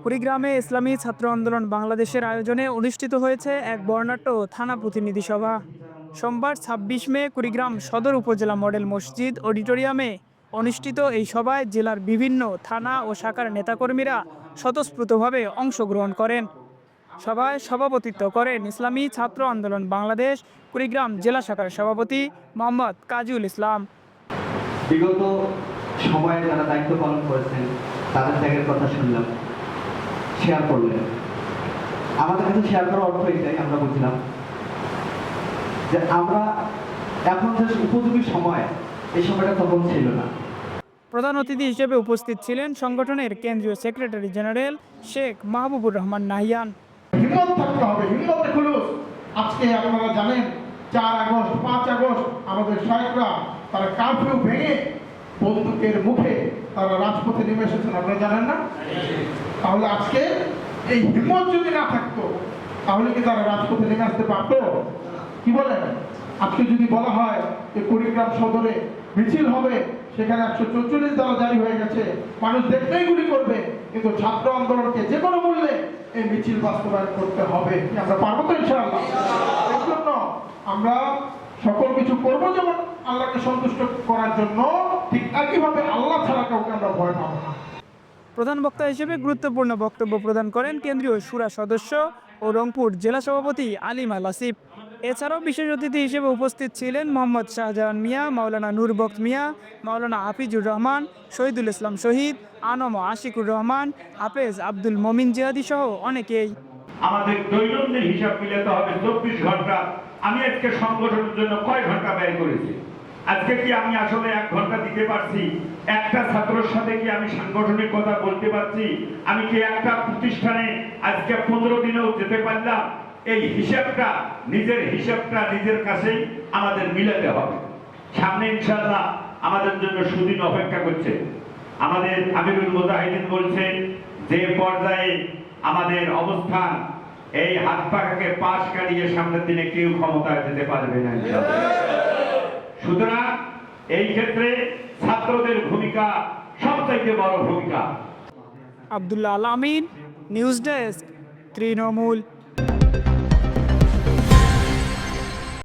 কুড়িগ্রামে ইসলামী ছাত্র আন্দোলন বাংলাদেশের আয়োজনে অনুষ্ঠিত হয়েছে এক বর্ণাঢ্য থানা প্রতিনিধি সভা। সোমবার ২৬ মে কুড়িগ্রাম সদর উপজেলা মডেল মসজিদ অডিটোরিয়ামে অনুষ্ঠিত এই সভায় জেলার বিভিন্ন থানা ও শাখার নেতাকর্মীরা স্বতঃস্ফূর্তভাবে অংশগ্রহণ করেন। সভায় সভাপতিত্ব করেন ইসলামী ছাত্র আন্দোলন বাংলাদেশ কুড়িগ্রাম জেলা শাখার সভাপতি মোহাম্মদ কাজীউল ইসলাম। বিগত সময়ে যারা দায়িত্ব পালন করেছেন তাদের ত্যাগের কথা শুনলাম, শেয়ার করলেন। আমাদের কাছে শেয়ার করার অর্থ এটাই, আমরা বুঝলাম যে আমরা এখন যে উপযোগী সময়, এই সময়টা তখন ছিল না। প্রধান অতিথি হিসেবে উপস্থিত ছিলেন সংগঠনের কেন্দ্রীয় সেক্রেটারি জেনারেল শেখ মাহবুবুর রহমান নাহিয়ান। হিম্মত থাকতে হবে, হিম্মতে খুলুস। আজকে আপনারা জানেন 4 আগস্ট 5 আগস্ট আমাদের শায়েখরা তারা কারফিউ ভেঙে বন্দুকের মুখে তারা রাজপথে নেমে এসেছেন, আপনারা জানেন না? তাহলে আজকে এই হিম্মত যদি না থাকতো তাহলে কি তারা রাজপথে নেমে আসতে পারতো? কি বলেন? আজকে যদি বলা হয় যে কুড়িগ্রাম সদরে মিছিল হবে, সেখানে 144 ধারা জারি হয়ে গেছে, মানুষ দেখলেই গুলি করবে, কিন্তু ছাত্র আন্দোলনকে যে কোনো মূল্যে এই মিছিল বাস্তবায়ন করতে হবে। আমরা পারবো তো ইনশাআল্লাহ? এই জন্য আমরা সকল কিছু করবো, যেমন আল্লাহকে সন্তুষ্ট করার জন্য, ঠিক একইভাবে আল্লাহ ছাড়া কাউকে আমরা ভয় পাবো না। প্রধান বক্তা হিসেবে গুরুত্বপূর্ণ বক্তব্য প্রদান করেন কেন্দ্রীয় শুরা সদস্য ও রংপুর জেলা সভাপতি আলিম আল আসিফ। এছাড়াও বিশেষ অতিথি হিসেবে উপস্থিত ছিলেন মোহাম্মদ শাহজাহান মিয়া, মাওলানা নূরবক্ত মিয়া, মাওলানা হাফিজুর রহমান, শহীদুল ইসলাম শহীদ, আনম আশিকুর রহমান, হাফেজ আব্দুল মমিন জিহাদি সহ অনেকেই। আমাদের দৈনন্দিন হিসাব মিলাতে হবে 24 ঘন্টা আমি আজকে সংগঠনের জন্য কয় ঘন্টা ব্যয় করেছি। আজকে কি আমি আসলে 1 ঘন্টা দিতে পারছি? একটা ছাত্রের সাথে কি আমি সাংগঠনিক কথা বলতে পারছি? আমি কি একটা প্রতিষ্ঠানে আজকে 15 দিনেও যেতে পারলাম? এই হিসাবটা নিজের কাছেই আমাদের মিলাতে হবে। সামনে ইনশাআল্লাহ আমাদের জন্য সুদিন অপেক্ষা করছে। আমাদের আমিরুল মুজাহিদিন বলছে যে পর্যায়ে আমাদের অবস্থান, এই হাত পাখাকে পাশ কাটিয়ে সামনের দিনে কেউ ক্ষমতায় যেতে পারবে না ইনশাআল্লাহ। সুতরাং এই ক্ষেত্রে ছাত্রদের ভূমিকা সবথেকে বড় ভূমিকা। আব্দুল্লাহ আল আমিন, নিউজ ডেস্ক, তৃণমূল।